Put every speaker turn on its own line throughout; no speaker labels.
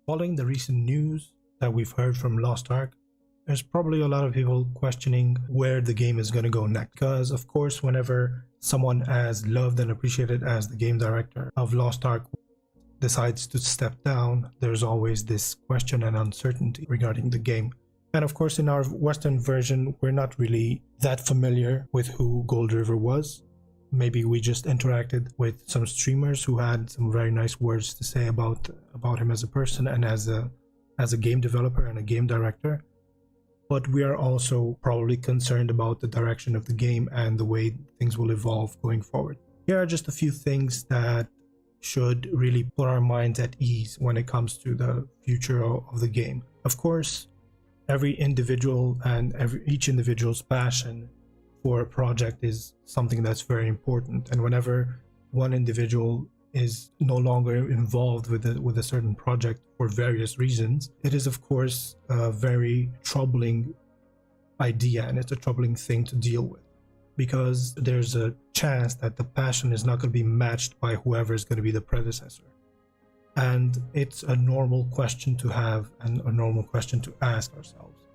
Following the recent news that we've heard from Lost Ark, there's probably a lot of people questioning where the game is going to go next. Because, of course, whenever someone as loved and appreciated as the game director of Lost Ark decides to step down, there's always this question and uncertainty regarding the game. And of course, in our Western version, we're not really that familiar with who Gold River was. Maybe we just interacted with some streamers who had some very nice words to say about him as a person and as a game developer and a game director. But we are also probably concerned about the direction of the game and the way things will evolve going forward. Here are just a few things that should really put our minds at ease when it comes to the future of the game. Of course, every individual and each individual's passion for a project is something that's very important, and whenever one individual is no longer involved with a certain project for various reasons, it is of course a very troubling idea, and it's a troubling thing to deal with, because there's a chance that the passion is not going to be matched by whoever is going to be the predecessor. And it's a normal question to have and a normal question to ask ourselves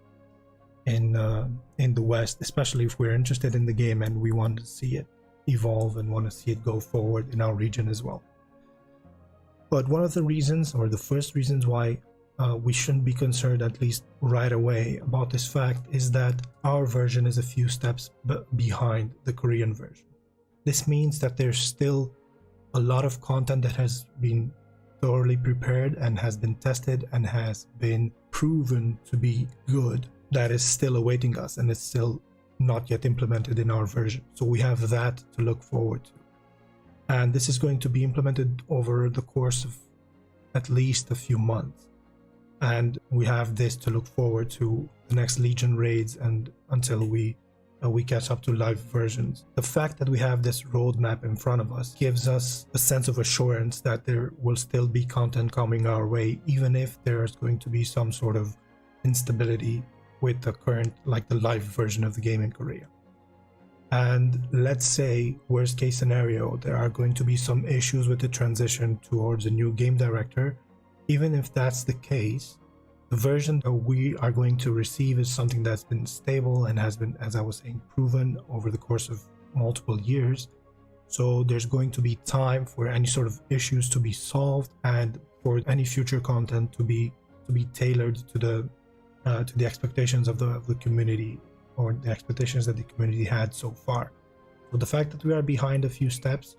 in the West, especially if we're interested in the game and we want to see it evolve and want to see it go forward in our region as well. But one of the reasons, or the first reasons why we shouldn't be concerned, at least right away, about this fact is that our version is a few steps behind the Korean version. This means that there's still a lot of content that has been thoroughly prepared and has been tested and has been proven to be good that is still awaiting us, and it's still not yet implemented in our version. So we have that to look forward to. And this is going to be implemented over the course of at least a few months. And we have this to look forward to the next Legion raids and until we catch up to live versions. The fact that we have this roadmap in front of us gives us a sense of assurance that there will still be content coming our way, even if there's going to be some sort of instability with the current, like the live version of the game in Korea. And let's say, worst case scenario, there are going to be some issues with the transition towards a new game director. Even if that's the case, the version that we are going to receive is something that's been stable and has been, as I was saying, proven over the course of multiple years. So there's going to be time for any sort of issues to be solved and for any future content to be tailored to the expectations of the community, or the expectations that the community had so far. So the fact that we are behind a few steps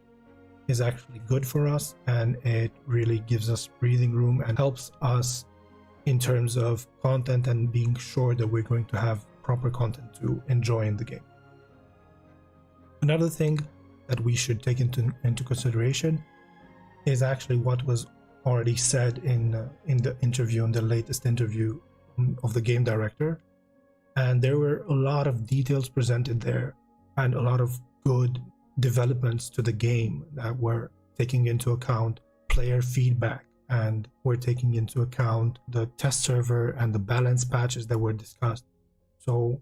is actually good for us, and it really gives us breathing room and helps us in terms of content and being sure that we're going to have proper content to enjoy in the game. Another thing that we should take into consideration is actually what was already said in the latest interview of the game director, and there were a lot of details presented there and a lot of good developments to the game that were taking into account player feedback, and were taking into account the test server and the balance patches that were discussed. So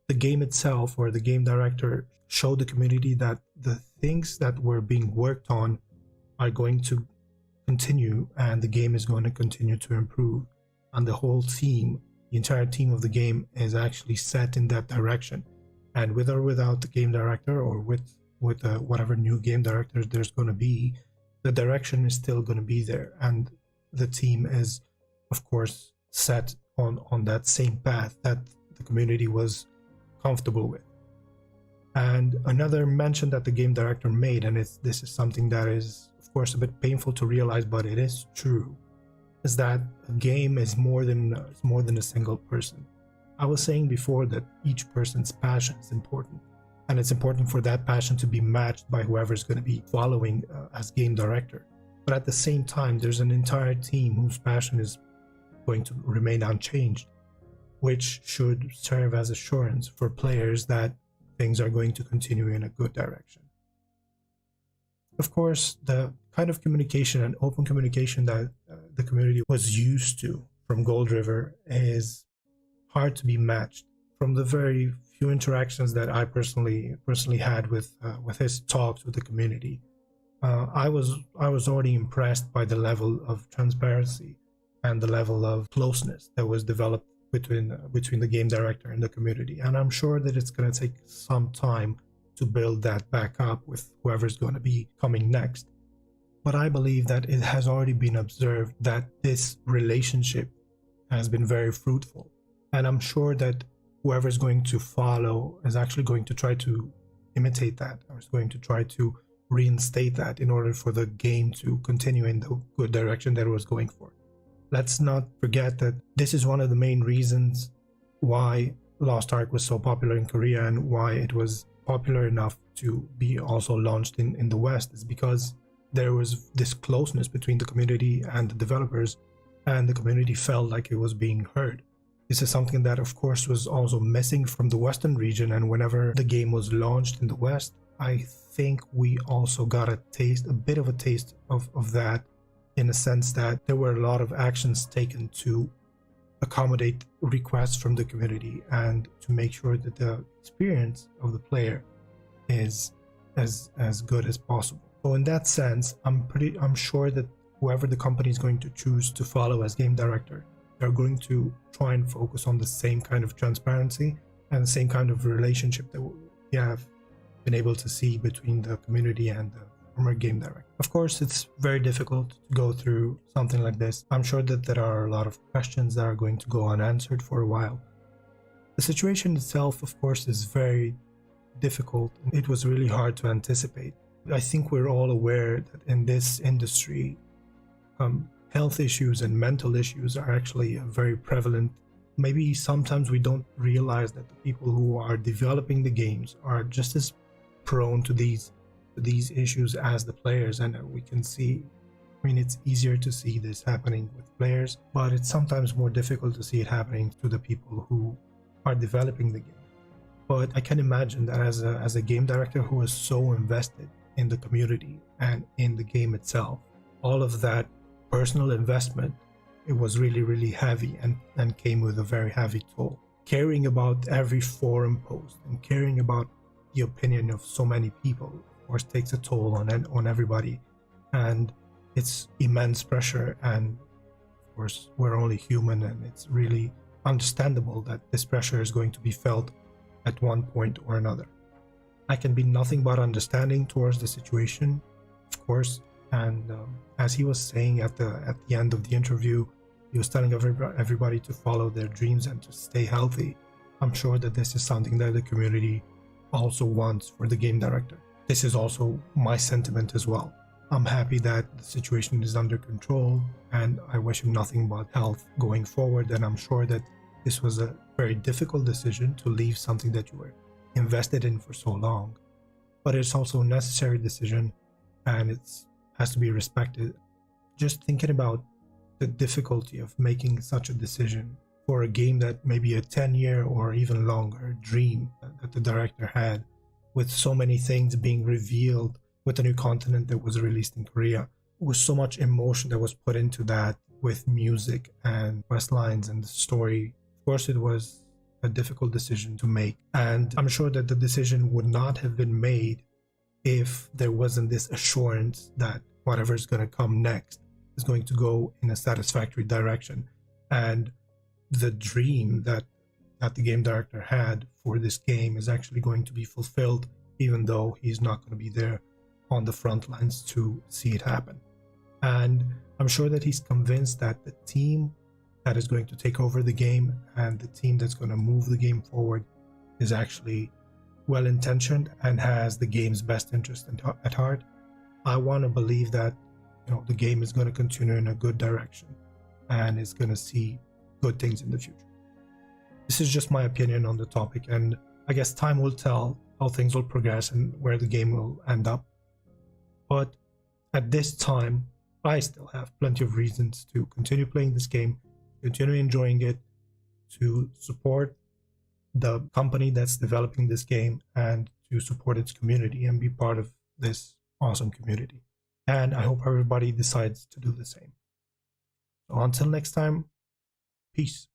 the game itself, or the game director, showed the community that the things that were being worked on are going to continue, and the game is going to continue to improve. And the whole team, the entire team of the game, is actually set in that direction. And with or without the game director, or with whatever new game director there's going to be, the direction is still going to be there, and the team is of course set on that same path that the community was comfortable with. And another mention that the game director made, and this is something that is of course a bit painful to realize, but it is true, is that a game is more than a single person. I was saying before that each person's passion is important, and it's important for that passion to be matched by whoever's going to be following as game director. But at the same time, there's an entire team whose passion is going to remain unchanged, which should serve as assurance for players that things are going to continue in a good direction. Of course, the kind of communication and open communication that the community was used to from Gold River is hard to be matched. From the very few interactions that I personally had with his talks with the community, I was already impressed by the level of transparency and the level of closeness that was developed between the game director and the community. And I'm sure that it's going to take some time to build that back up with whoever's going to be coming next. But I believe that it has already been observed that this relationship has been very fruitful. And I'm sure that whoever's going to follow is actually going to try to imitate that, or is going to try to reinstate that in order for the game to continue in the good direction that it was going for. Let's not forget that this is one of the main reasons why Lost Ark was so popular in Korea and why it was popular enough to be also launched in the West, is because there was this closeness between the community and the developers, and the community felt like it was being heard. This is something that, of course, was also missing from the Western region, and whenever the game was launched in the West, I think we also got a bit of a taste of that, in a sense that there were a lot of actions taken to accommodate requests from the community and to make sure that the experience of the player is as good as possible. So in that sense, I'm sure that whoever the company is going to choose to follow as game director, they're going to try and focus on the same kind of transparency and the same kind of relationship that we have been able to see between the community and the former game director. Of course, it's very difficult to go through something like this. I'm sure that there are a lot of questions that are going to go unanswered for a while. The situation itself, of course, is very difficult. It was really hard to anticipate. I think we're all aware that in this industry, health issues and mental issues are actually very prevalent. Maybe sometimes we don't realize that the people who are developing the games are just as prone to these issues as the players, and we can see, I mean, it's easier to see this happening with players, but it's sometimes more difficult to see it happening to the people who are developing the game. But I can imagine that as a game director who is so invested in the community and in the game itself, all of that personal investment, it was really, really heavy and came with a very heavy toll. Caring about every forum post and caring about the opinion of so many people, of course, takes a toll on everybody, and it's immense pressure. And of course, we're only human, and it's really understandable that this pressure is going to be felt at one point or another. I can be nothing but understanding towards the situation, of course. And as he was saying at the end of the interview, he was telling everybody to follow their dreams and to stay healthy. I'm sure that this is something that the community also wants for the game director. This is also my sentiment as well. I'm happy that the situation is under control, and I wish him nothing but health going forward. And I'm sure that this was a very difficult decision to leave something that you were invested in for so long, but it's also a necessary decision, and it has to be respected. Just thinking about the difficulty of making such a decision for a game that maybe a 10-year or even longer dream that the director had, with so many things being revealed with a new continent that was released in Korea, with so much emotion that was put into that, with music and quest lines and the story. Of course, it was a difficult decision to make, and I'm sure that the decision would not have been made if there wasn't this assurance that whatever is going to come next is going to go in a satisfactory direction. And the dream that the game director had for this game is actually going to be fulfilled, even though he's not going to be there on the front lines to see it happen. And I'm sure that he's convinced that the team that is going to take over the game and the team that's going to move the game forward is actually well-intentioned and has the game's best interest at heart. I want to believe that, the game is going to continue in a good direction and is going to see good things in the future. This is just my opinion on the topic, and I guess time will tell how things will progress and where the game will end up. But at this time, I still have plenty of reasons to continue playing this game, continue enjoying it, to support the company that's developing this game, and to support its community and be part of this awesome community. And I hope everybody decides to do the same. So until next time, peace.